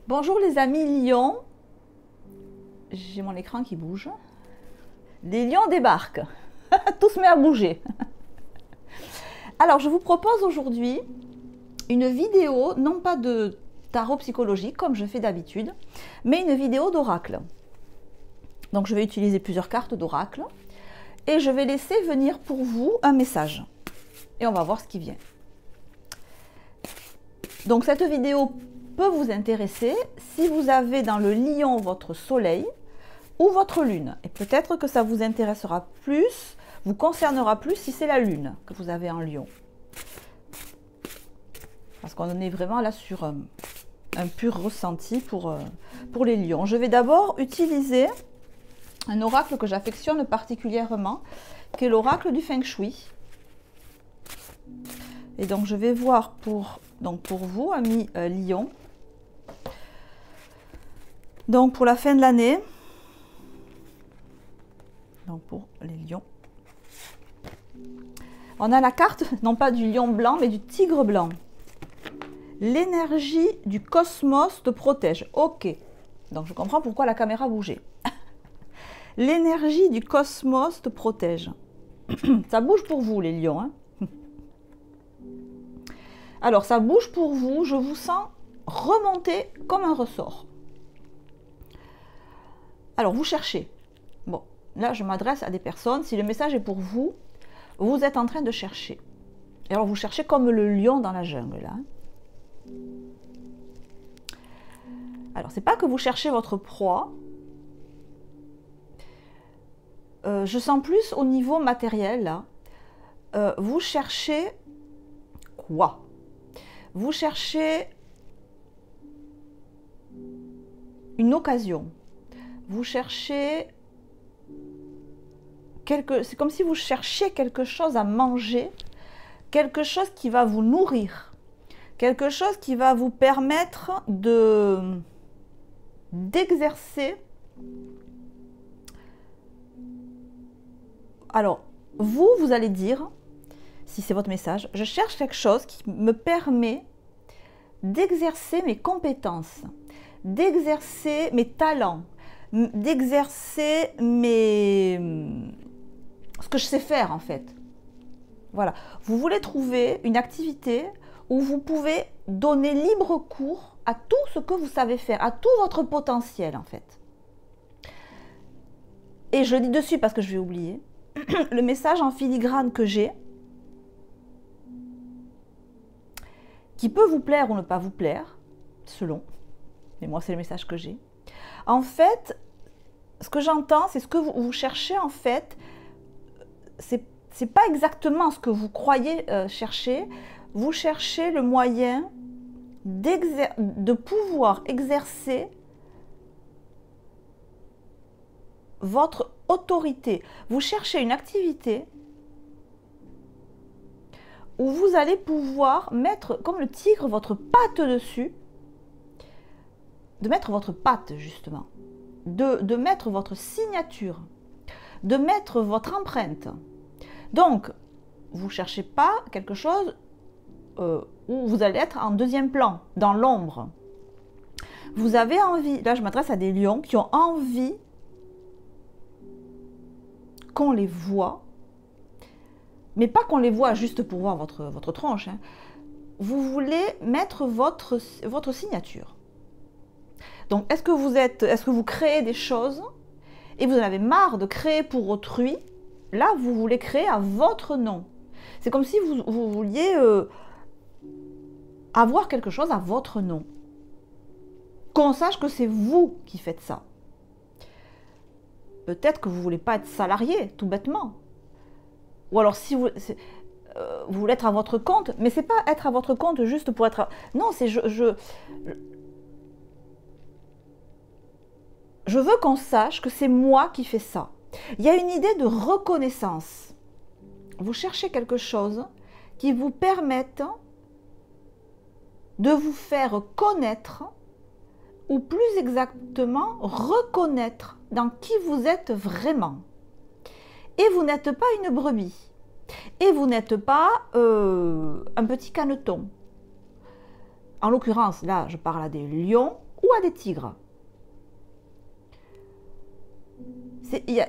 Bonjour les amis lions, j'ai mon écran qui bouge. Les lions débarquent, tout se met à bouger. Alors je vous propose aujourd'hui une vidéo, non pas de tarot psychologique comme je fais d'habitude, mais une vidéo d'oracle. Donc je vais utiliser plusieurs cartes d'oracle et je vais laisser venir pour vous un message. Et on va voir ce qui vient. Donc cette vidéo peut vous intéresser si vous avez dans le lion votre soleil ou votre lune. Et peut-être que ça vous intéressera plus, vous concernera plus si c'est la lune que vous avez en lion. Parce qu'on est vraiment là sur un pur ressenti pour les lions. Je vais d'abord utiliser un oracle que j'affectionne particulièrement, qui est l'oracle du Feng Shui. Et donc je vais voir pour vous, amis lions, donc pour la fin de l'année, donc pour les lions, on a la carte, non pas du lion blanc, mais du tigre blanc. L'énergie du cosmos te protège. Ok, donc je comprends pourquoi la caméra bougeait. L'énergie du cosmos te protège. Ça bouge pour vous les lions, hein. Alors ça bouge pour vous, je vous sens remonter comme un ressort. Alors vous cherchez. Bon, là je m'adresse à des personnes, si le message est pour vous, vous êtes en train de chercher. Et alors vous cherchez comme le lion dans la jungle là. Alors c'est pas que vous cherchez votre proie. Je sens plus au niveau matériel là. Vous cherchez quoi? Vous cherchez une occasion. Vous cherchez c'est comme si vous cherchiez quelque chose à manger, quelque chose qui va vous nourrir, quelque chose qui va vous permettre d'exercer. Alors, vous allez dire, si c'est votre message, je cherche quelque chose qui me permet d'exercer mes compétences, d'exercer mes talents, d'exercer ce que je sais faire en fait. Voilà, vous voulez trouver une activité où vous pouvez donner libre cours à tout ce que vous savez faire, à tout votre potentiel en fait. Et je le dis dessus parce que je vais oublier, le message en filigrane que j'ai, qui peut vous plaire ou ne pas vous plaire, selon, mais moi c'est le message que j'ai. En fait, ce que j'entends, c'est ce que vous cherchez en fait, c'est pas exactement ce que vous croyez chercher, vous cherchez le moyen de pouvoir exercer votre autorité. Vous cherchez une activité où vous allez pouvoir mettre, comme le tigre, votre patte dessus, de mettre votre patte justement, de mettre votre signature, de mettre votre empreinte. Donc, vous ne cherchez pas quelque chose où vous allez être en deuxième plan, dans l'ombre. Vous avez envie, là je m'adresse à des lions qui ont envie qu'on les voit, mais pas qu'on les voit juste pour voir votre tronche, hein. Vous voulez mettre votre signature. Donc, est-ce que vous créez des choses et vous en avez marre de créer pour autrui? Là, vous voulez créer à votre nom. C'est comme si vous vouliez avoir quelque chose à votre nom. Qu'on sache que c'est vous qui faites ça. Peut-être que vous ne voulez pas être salarié, tout bêtement. Ou alors, si vous voulez être à votre compte, mais c'est pas être à votre compte juste pour être... Non, c'est je veux qu'on sache que c'est moi qui fais ça. Il y a une idée de reconnaissance. Vous cherchez quelque chose qui vous permette de vous faire connaître, ou plus exactement, reconnaître dans qui vous êtes vraiment. Et vous n'êtes pas une brebis. Et vous n'êtes pas un petit caneton. En l'occurrence, là, je parle à des lions. ou à des tigres.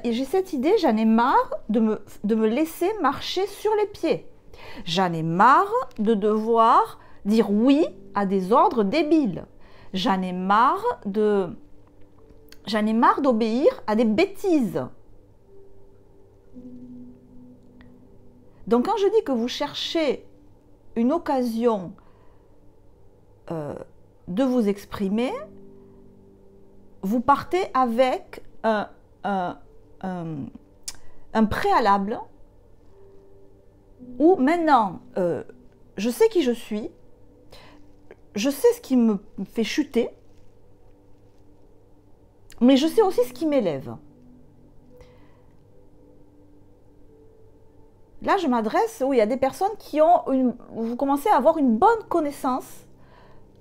J'ai cette idée, j'en ai marre de me laisser marcher sur les pieds. J'en ai marre de devoir dire oui à des ordres débiles. J'en ai marre d'obéir à des bêtises. Donc quand je dis que vous cherchez une occasion de vous exprimer, vous partez avec un préalable où maintenant je sais qui je suis, je sais ce qui me fait chuter, mais je sais aussi ce qui m'élève. Là, je m'adresse où il y a des personnes qui vous commencez à avoir une bonne connaissance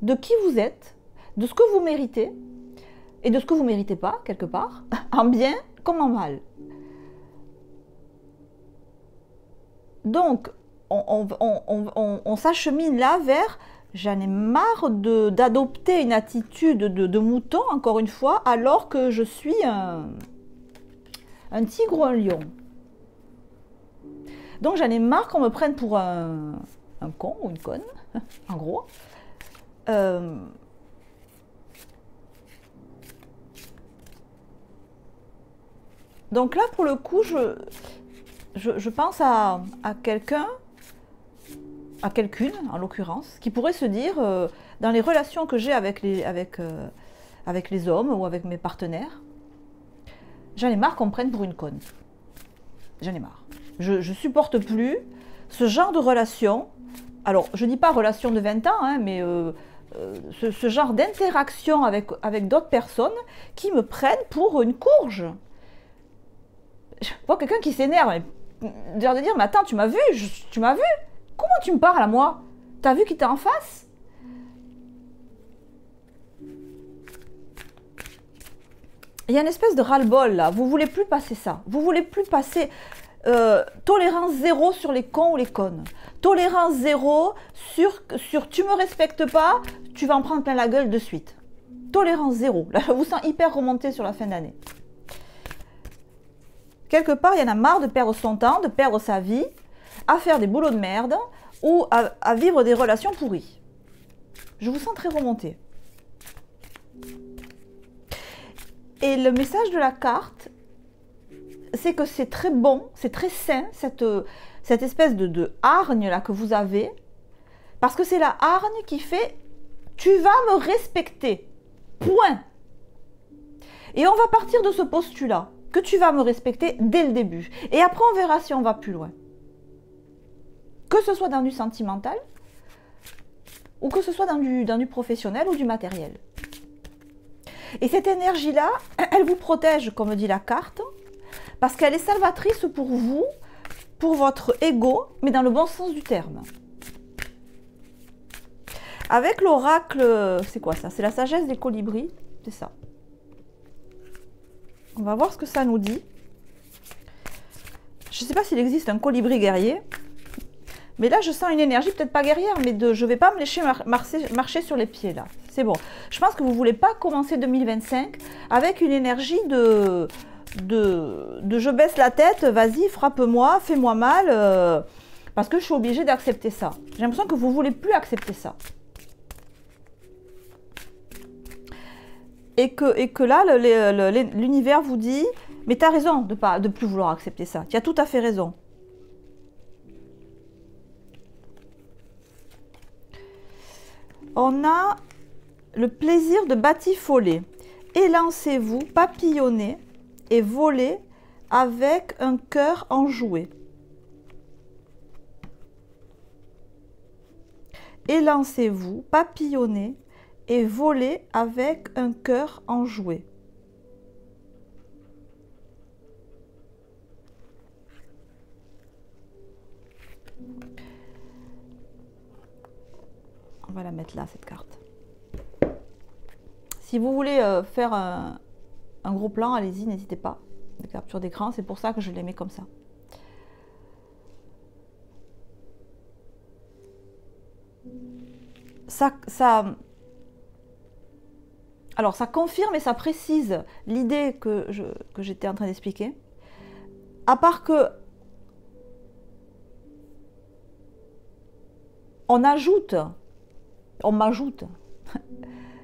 de qui vous êtes, de ce que vous méritez et de ce que vous ne méritez pas, quelque part, en bien comme en mal. Donc, on s'achemine là vers j'en ai marre d'adopter une attitude de mouton, encore une fois, alors que je suis un tigre ou un lion. Donc j'en ai marre qu'on me prenne pour un con ou une conne, en gros. Donc là, pour le coup, je pense à quelqu'un, à quelqu'une en l'occurrence, qui pourrait se dire, dans les relations que j'ai avec les hommes ou avec mes partenaires, j'en ai marre qu'on me prenne pour une conne. J'en ai marre. Je supporte plus ce genre de relation. Alors, je ne dis pas relation de 20 ans, hein, mais ce genre d'interaction avec d'autres personnes qui me prennent pour une courge. Je vois quelqu'un qui s'énerve, de dire, mais attends, tu m'as vu? Tu m'as vu? Comment tu me parles à moi? T'as vu qui t'es en face? Il y a une espèce de ras-le-bol là. Vous voulez plus passer ça. Vous voulez plus passer tolérance zéro sur les cons ou les connes. Tolérance zéro sur tu me respectes pas, tu vas en prendre plein la gueule de suite. Tolérance zéro. Là, je vous sens hyper remonté sur la fin d'année. Quelque part, il y en a marre de perdre son temps, de perdre sa vie, à faire des boulots de merde ou à vivre des relations pourries. Je vous sens très remonté. Et le message de la carte, c'est que c'est très bon, c'est très sain, cette espèce de hargne là que vous avez, parce que c'est la hargne qui fait « tu vas me respecter ». Point. Et on va partir de ce postulat, que tu vas me respecter dès le début. Et après, on verra si on va plus loin. Que ce soit dans du sentimental, ou que ce soit dans du professionnel ou du matériel. Et cette énergie-là, elle vous protège, comme dit la carte, parce qu'elle est salvatrice pour vous, pour votre ego, mais dans le bon sens du terme. Avec l'oracle, c'est quoi ça? C'est la sagesse des colibris, c'est ça. On va voir ce que ça nous dit. Je ne sais pas s'il existe un colibri guerrier, mais là je sens une énergie, peut-être pas guerrière, mais je ne vais pas me laisser marcher sur les pieds là. C'est bon. Je pense que vous ne voulez pas commencer 2025 avec une énergie de je baisse la tête, vas-y, frappe-moi, fais-moi mal, parce que je suis obligée d'accepter ça. J'ai l'impression que vous ne voulez plus accepter ça. Et que là, l'univers vous dit, mais tu as raison de plus vouloir accepter ça. Tu as tout à fait raison. On a le plaisir de batifoler. Élancez-vous, papillonnez et volez avec un cœur enjoué. Élancez-vous, papillonnez et volez avec un cœur enjoué. On va la mettre là, cette carte. Si vous voulez faire un gros plan, allez-y, n'hésitez pas. Des captures d'écran, c'est pour ça que je les mets comme ça. Alors, ça confirme et ça précise l'idée que j'étais en train d'expliquer. À part que on m'ajoute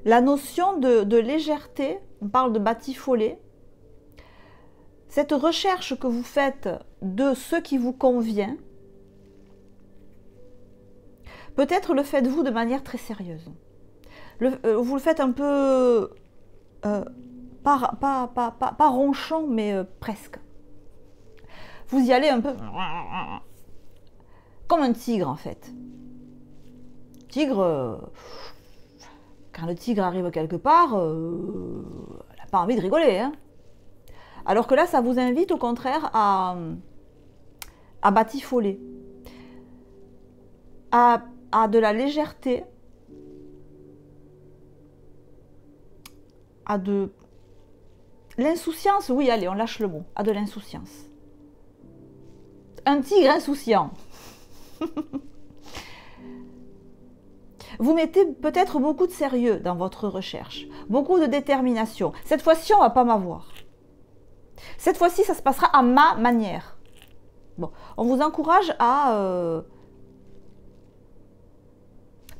la notion de légèreté, on parle de batifoler. Cette recherche que vous faites de ce qui vous convient, peut-être le faites-vous de manière très sérieuse. Vous le faites un peu, pas ronchon, mais presque. Vous y allez un peu comme un tigre en fait. Tigre, quand le tigre arrive quelque part, elle n'a pas envie de rigoler. Hein. Alors que là, ça vous invite au contraire à batifoler, à de la légèreté, à de l'insouciance. Oui, allez, on lâche le mot, à de l'insouciance. Un tigre insouciant. Vous mettez peut-être beaucoup de sérieux dans votre recherche, beaucoup de détermination. Cette fois-ci, on ne va pas m'avoir. Cette fois-ci, ça se passera à ma manière. Bon, on vous encourage à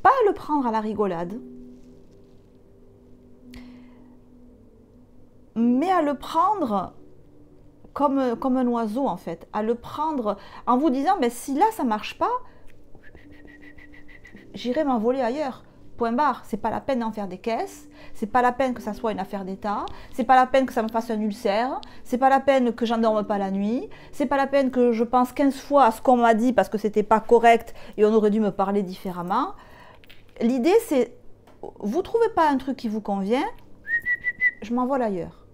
pas le prendre à la rigolade, mais à le prendre comme un oiseau en fait, à le prendre en vous disant, mais si là ça marche pas, j'irai m'envoler ailleurs. Point barre, c'est pas la peine d'en faire des caisses, c'est pas la peine que ça soit une affaire d'État, c'est pas la peine que ça me fasse un ulcère, c'est pas la peine que j'en dorme pas la nuit, c'est pas la peine que je pense 15 fois à ce qu'on m'a dit parce que c'était pas correct et on aurait dû me parler différemment. L'idée c'est, vous trouvez pas un truc qui vous convient, je m'envole ailleurs.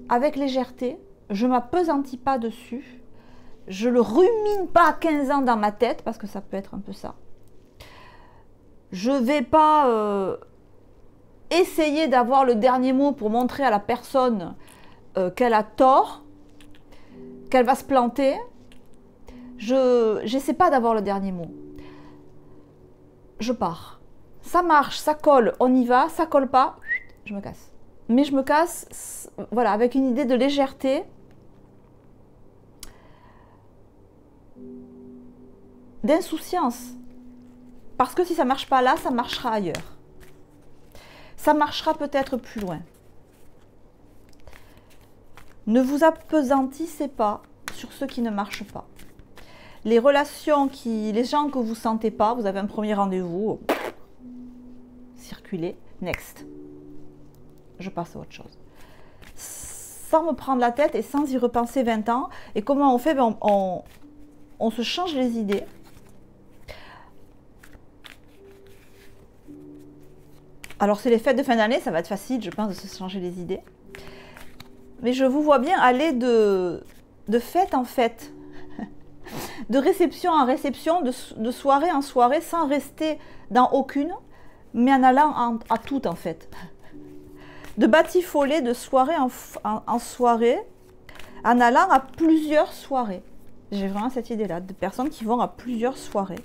Avec légèreté, je m'appesantis pas dessus, je le rumine pas 15 ans dans ma tête parce que ça peut être un peu ça. Je ne vais pas essayer d'avoir le dernier mot pour montrer à la personne qu'elle a tort, qu'elle va se planter. Je n'essaie pas d'avoir le dernier mot. Je pars. Ça marche, ça colle, on y va, ça colle pas, je me casse. Mais je me casse, voilà, avec une idée de légèreté. D'insouciance. Parce que si ça ne marche pas là, ça marchera ailleurs. Ça marchera peut-être plus loin. Ne vous appesantissez pas sur ce qui ne marche pas. Les relations, les gens que vous ne sentez pas, vous avez un premier rendez-vous, circulez, next. Je passe à autre chose. Sans me prendre la tête et sans y repenser 20 ans. Et comment on fait? On se change les idées. Alors, c'est les fêtes de fin d'année, ça va être facile, je pense, de se changer les idées. Mais je vous vois bien aller de fête en fête, de réception en réception, de soirée en soirée, sans rester dans aucune, mais en allant à toutes, en fait. De batifoler de soirée en soirée, en allant à plusieurs soirées. J'ai vraiment cette idée-là, de personnes qui vont à plusieurs soirées.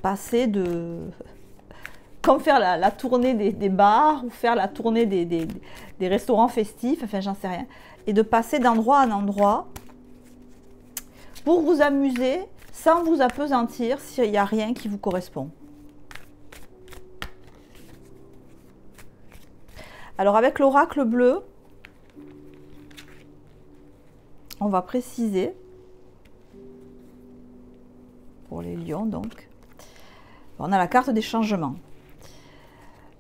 Passer de... Comme faire la tournée des bars ou faire la tournée des restaurants festifs, enfin j'en sais rien. Et de passer d'endroit en endroit pour vous amuser sans vous appesantir s'il n'y a rien qui vous correspond. Alors avec l'oracle bleu, on va préciser, pour les lions donc, on a la carte des changements.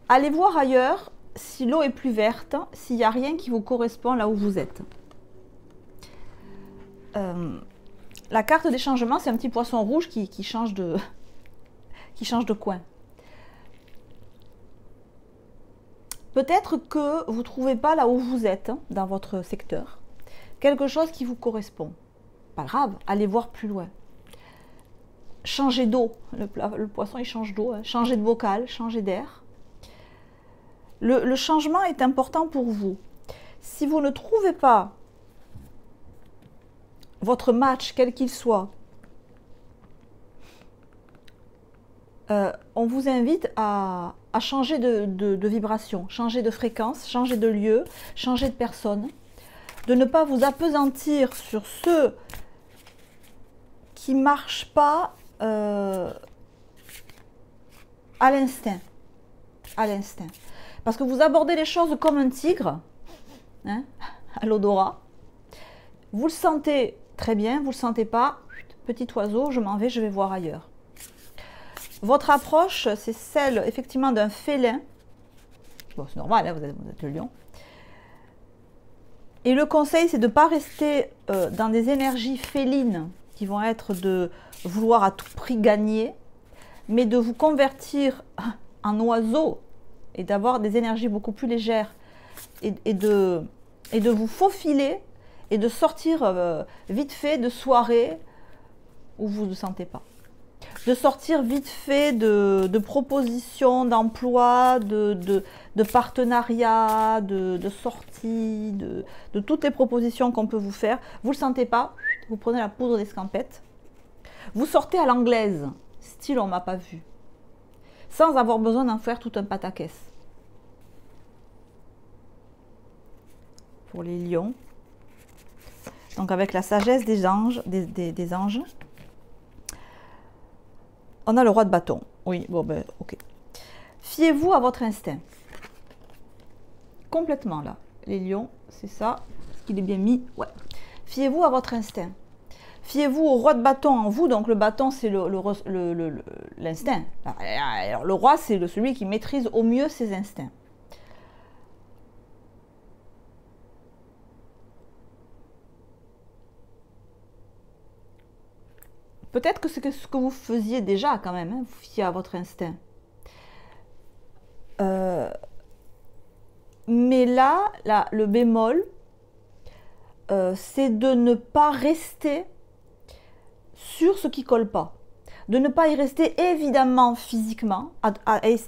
Allez voir ailleurs si l'eau est plus verte, s'il n'y a rien qui vous correspond là où vous êtes. La carte des changements, c'est un petit poisson rouge qui change de coin. Peut-être que vous ne trouvez pas là où vous êtes, dans votre secteur, quelque chose qui vous correspond. Pas grave, allez voir plus loin. Changez d'eau, le poisson il change d'eau, hein. Changez de bocal, changez d'air. Le changement est important pour vous. Si vous ne trouvez pas votre match, quel qu'il soit, on vous invite à à changer de vibration, changer de fréquence, changer de lieu, changer de personne, de ne pas vous appesantir sur ceux qui ne marchent pas à l'instinct. À l'instinct. Parce que vous abordez les choses comme un tigre, hein, à l'odorat. Vous le sentez très bien, vous ne le sentez pas, petit oiseau, je m'en vais, je vais voir ailleurs. Votre approche, c'est celle effectivement d'un félin. Bon, c'est normal, hein, vous êtes le lion. Et le conseil, c'est de ne pas rester dans des énergies félines qui vont être de vouloir à tout prix gagner, mais de vous convertir en oiseau et d'avoir des énergies beaucoup plus légères et de vous faufiler et de sortir vite fait de soirées où vous ne vous sentez pas. De sortir vite fait de propositions d'emploi, de partenariats, de sorties, de toutes les propositions qu'on peut vous faire. Vous ne le sentez pas, vous prenez la poudre d'escampette. Vous sortez à l'anglaise, style on m'a pas vu, sans avoir besoin d'en faire tout un pataquès. Pour les lions. Donc avec la sagesse des anges, des anges. On a le roi de bâton. Oui, bon ben, ok. Fiez-vous à votre instinct. Complètement là. Les lions, c'est ça. Est-ce qu'il est bien mis? Ouais. Fiez-vous à votre instinct. Fiez-vous au roi de bâton en vous. Donc le bâton, c'est l'instinct. Alors le roi, c'est celui qui maîtrise au mieux ses instincts. Peut-être que c'est ce que vous faisiez déjà quand même, hein, vous fiez à votre instinct. Mais là, le bémol, c'est de ne pas rester sur ce qui ne colle pas. De ne pas y rester évidemment physiquement,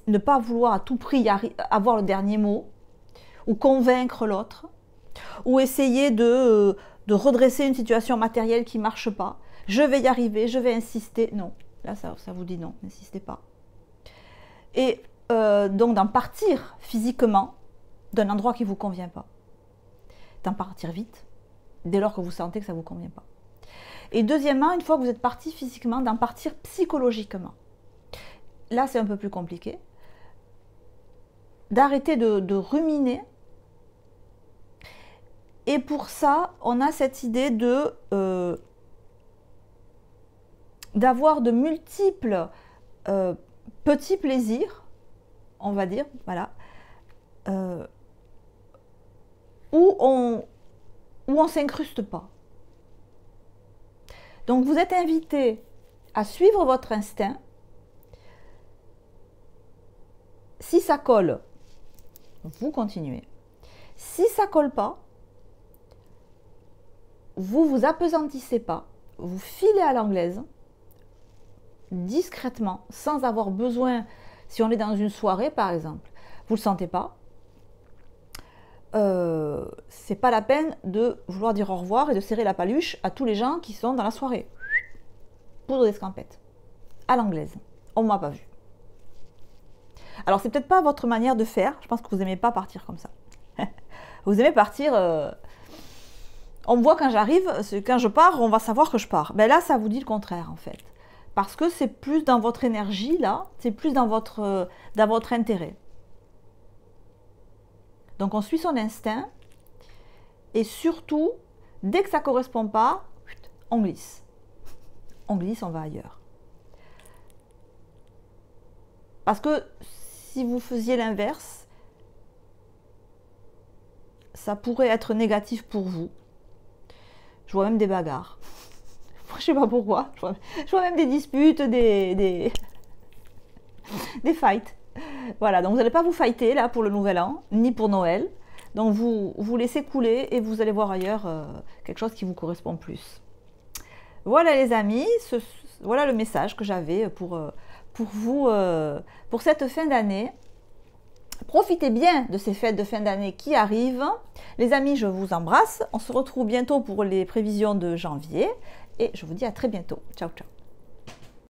ne pas vouloir à tout prix avoir le dernier mot, ou convaincre l'autre, ou essayer de redresser une situation matérielle qui ne marche pas. Je vais y arriver, je vais insister. Non, là, ça vous dit non, n'insistez pas. Et donc, d'en partir physiquement d'un endroit qui ne vous convient pas. D'en partir vite, dès lors que vous sentez que ça ne vous convient pas. Et deuxièmement, une fois que vous êtes parti physiquement, d'en partir psychologiquement. Là, c'est un peu plus compliqué. D'arrêter de ruminer. Et pour ça, on a cette idée d'avoir de multiples petits plaisirs, on va dire, voilà, où on ne s'incruste pas. Donc vous êtes invité à suivre votre instinct. Si ça colle, vous continuez. Si ça ne colle pas, vous ne vous appesantissez pas, vous filez à l'anglaise, discrètement, sans avoir besoin, si on est dans une soirée par exemple, vous ne le sentez pas, c'est pas la peine de vouloir dire au revoir et de serrer la paluche à tous les gens qui sont dans la soirée. Poudre d'escampette, à l'anglaise, on ne m'a pas vu. Alors c'est peut-être pas votre manière de faire, je pense que vous n'aimez pas partir comme ça. Vous aimez partir, on me voit quand j'arrive, quand je pars, on va savoir que je pars. Ben là, ça vous dit le contraire en fait. Parce que c'est plus dans votre énergie, là, c'est plus dans votre intérêt. Donc on suit son instinct, et surtout, dès que ça ne correspond pas, on glisse. On glisse, on va ailleurs. Parce que si vous faisiez l'inverse, ça pourrait être négatif pour vous. Je vois même des bagarres. Je ne sais pas pourquoi. Je vois même des disputes, des fights. Voilà, donc vous n'allez pas vous fighter là pour le nouvel an, ni pour Noël. Donc vous laissez couler et vous allez voir ailleurs quelque chose qui vous correspond plus. Voilà les amis, voilà le message que j'avais pour vous pour cette fin d'année. Profitez bien de ces fêtes de fin d'année qui arrivent. Les amis, je vous embrasse. On se retrouve bientôt pour les prévisions de janvier. Et je vous dis à très bientôt. Ciao, ciao.